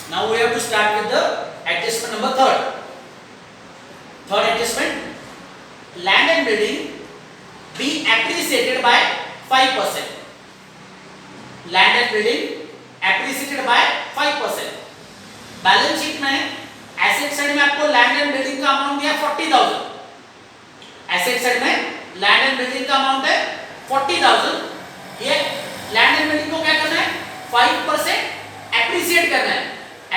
Now we have to start with the adjustment number third. Third adjustment, land and building be appreciated by 5%. Land and building appreciated by 5%. Balance sheet में asset side में आपको land and building का amount दिया 40,000. Asset side में land and building का amount है 40,000. ये land and building को क्या करना है? 5% एप्रिशिएट करना है.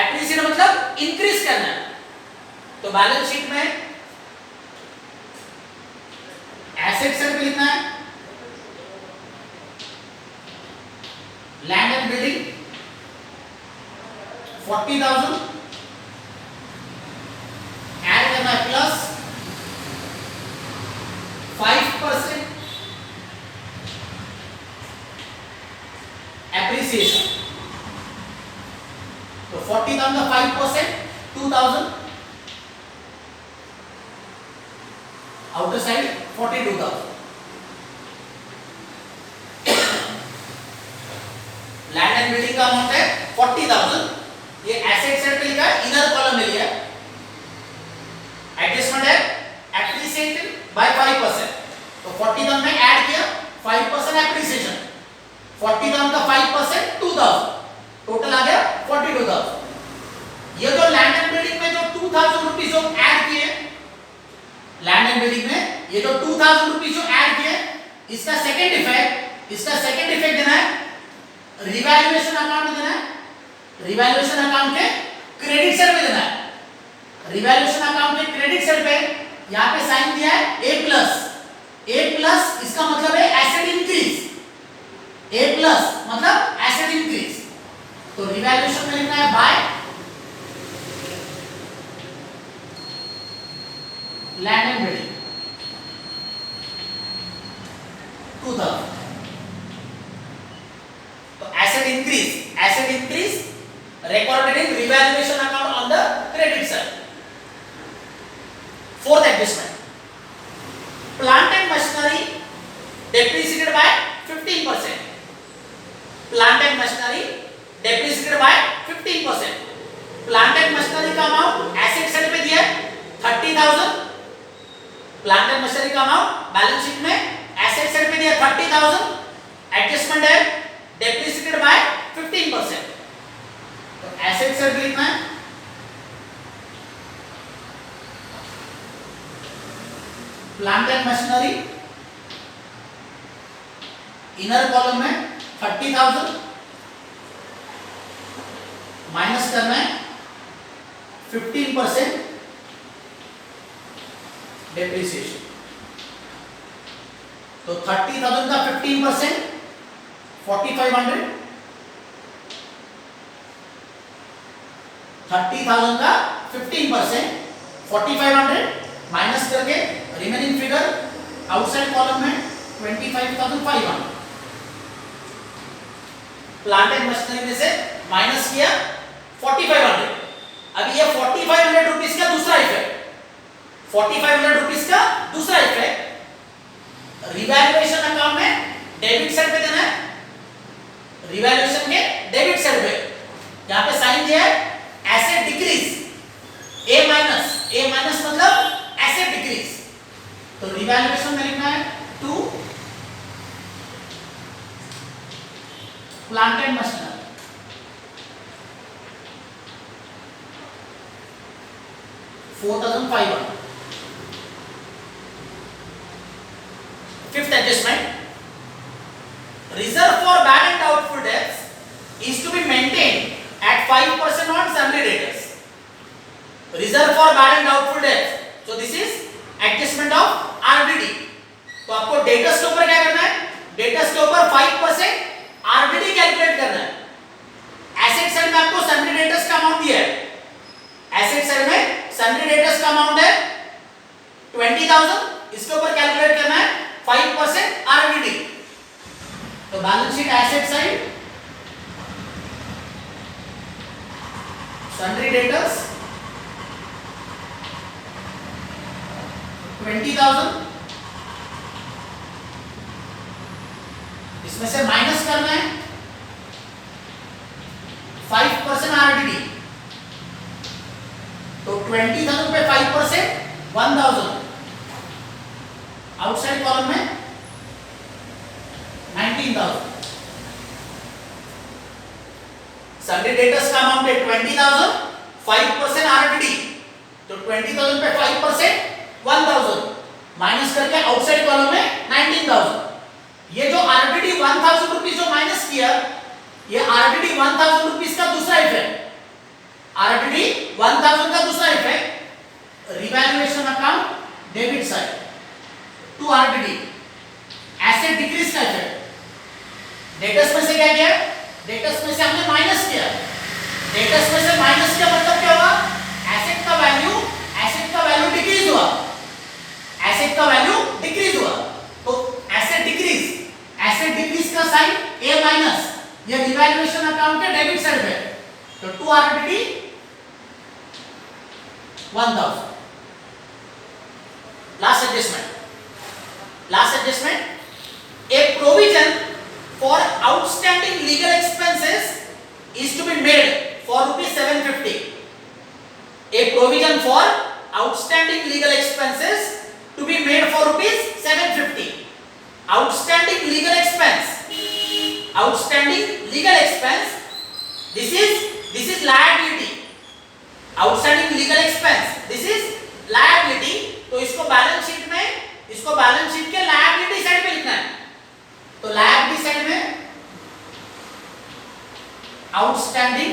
एप्रिशिएट मतलब इंक्रीज करना है. तो बैलेंस शीट में एसेट साइड पे लिखना है लैंड एंड बिल्डिंग 40,000 ऐड करना है प्लस 5% एप्रिसिएशन. तो 40,000 का 5% 2,000 outer side 42,000. Land and building का अमाउंट है 40,000. ये एसेट साइड पे लिखा है, इनर कॉलम में लिया है. एडजस्टमेंट है एप्रिसिएटेड बाय 5%. तो 40,000 में ऐड किया 5% एप्रिसिएशन. 40,000 का 5% 2,000 टोटल आ गया 42,000. ये जो लैंड एंड बिल्डिंग में जो 2,000 रुपीस जो ऐड किए लैंड एंड बिल्डिंग में ये जो 2,000 रुपीस जो ऐड किए इसका सेकंड इफेक्ट देना है रिवैल्यूएशन अकाउंट में देना है. रिवैल्यूएशन अकाउंट के क्रेडिट साइड में देना है. रिवैल्यूएशन अकाउंट के क्रेडिट साइड पे यहां पे साइन दिया है A+. इसका मतलब है एसेट इंक्रीज. A+ मतलब एसेट इंक्रीज. तो रिवैल्यूएशन में लिखना है बाय लैंड एंड बिल्डिंग 2,000. तो asset increase recorded in revaluation account on the credit side. Fourth adjustment, plant and machinery depreciated by 15%. Plant and machinery depreciated by 15%. Plant and machinery का amount asset side पे दिया है 30,000. Plant and machinery का amount balance sheet में asset side पे दिया 30,000. Adjustment है depreciated bye 15%. तो एसेट साइड पे लिखना है plant and machinery inner column में 30,000 माइनस करना है 15% डेप्रिसिएशन. तो 30,000 का 15% 4,500. 30,000 का 15% 4,500 माइनस करके रिमेनिंग फिगर आउटसाइड कॉलम में 25,500. प्लांट एंड मशीनरी में से माइनस किया 4,500. अब ये 4,500 रुपीस का दूसरा इफेक्ट. 4,500 रुपीस का दूसरा इफेक्ट रिवैल्यूएशन अकाउंट में डेबिट साइड पे देना है. रिवैल्यूएशन के डेबिट साइड पे यहां पे साइन दिया है एसेट डिक्रीज A माइनस मतलब एसेट डिक्रीज. तो रिवैल्यूएशन में लिखना है to plant and machinery 4,500. Fifth adjustment, reserve for bad and doubtful debts is to be maintained at 5% on sundry debtors. Reserve for bad and doubtful debts. So this is adjustment of RDD. तो आपको debtors के ऊपर क्या करना है? Debtors के ऊपर 5% RDD calculate करना है. एसेट साइड में आपको सन्ड्री डेटर्स का अमाउंट दिया है. एसेट साइड में सन्ड्री डेटर्स का अमाउंट है 20,000. इसके ऊपर कैलकुलेट करना है 5% RDD. तो balance sheet asset side sundry debtors 20,000. इसमें से माइनस करना है 5% RDD. 20,000 पे 5%, 1,000. आउटसाइड कॉलम में 19,000. सन्डे डेटर्स का अमाउंट है 20,000, 5% आरटीडी, तो 20,000 पे 5%, 1,000 माइनस करके आउटसाइड कॉलम में 19,000. ये जो आरटीडी 1,000 रुपीस जो माइनस किया, ये आरटीडी 1,000 रुपीस का दूसरा इफेक्ट. आरटीडी 1,000 का दूसरा effect, revaluation account debit side to RTD, asset decrease का इफेक्ट. डेटर्स में से क्या किया? डेटर्स में से हमने माइनस किया. डेटर्स में से माइनस किया मतलब क्या हुआ? एसेट का वैल्यू डिक्रीज हुआ. एसेट का वैल्यू डिक्रीज हुआ, तो एसेट डिक्रीज का साइन ए माइनस, ये रिवैल्यूएशन अकाउंट के डेबिट साइड पे, तो to RTD 1,000. Last adjustment, a provision for outstanding legal expenses is to be made for rupees 750. A provision for outstanding legal expenses to be made for rupees 750. Outstanding legal expense, this is liability. Outstanding legal expense, this is liability. तो इसको balance sheet के liability side पे लिखना है. तो liability side में outstanding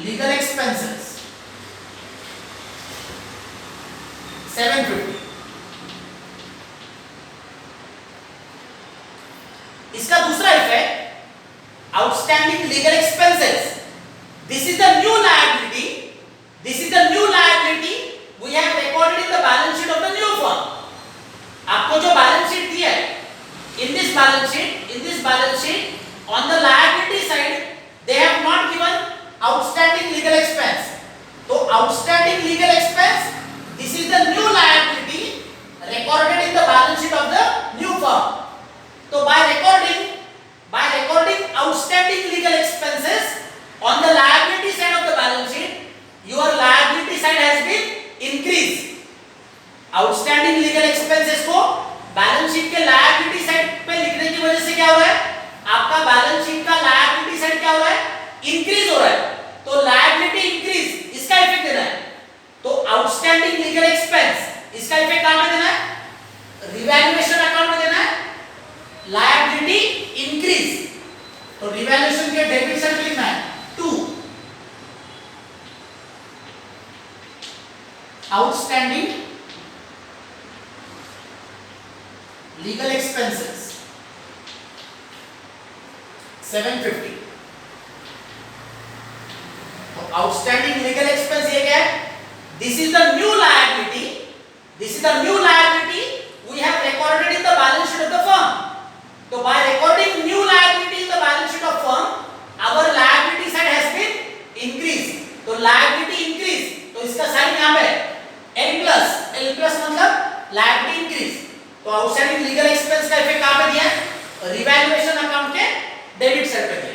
legal expenses 750. इसका दूसरा effect, outstanding legal expenses, this is the new liability. We have recorded in the balance sheet of the new firm. आपको जो बैलेंस शीट दी है, in this balance sheet, on the liability side, they have not given outstanding legal expense. तो outstanding legal expense, this is the new liability recorded in the balance sheet of the new firm. तो by recording outstanding legal expenses on the liability side of the balance sheet, your liability side has been increased. Outstanding legal expenses को balance sheet के liability side पे लिखने की वजह से क्या हो रहा है? आपका बैलेंस शीट का लायबिलिटी साइड क्या हो रहा है? इंक्रीज हो रहा है. तो लायबिलिटी इंक्रीज, इसका इफेक्ट देना है. तो आउटस्टैंडिंग लीगल एक्सपेंस, इसका इफेक्ट कहां पे देना है? रिवैल्यूएशन अकाउंट में देना है. लायबिलिटी इंक्रीज, तो रिवैल्यूएशन के डेबिट साइड पे लिखना है 2. Outstanding legal expenses 750. तो आउटस्टैंडिंग लीगल एक्सपेंस ये क्या है? This is the new liability. We have recorded in the balance sheet of the firm. तो by recording new liability in the balance sheet of firm, our liability side has been increase. तो liability increase, तो इसका sign यहां पे L plus मतलब liability increase. तो outstanding legal expense का effect कहां पे दिया है? रिवैल्यूएशन अकाउंट के डेबिट साइड पे दिया.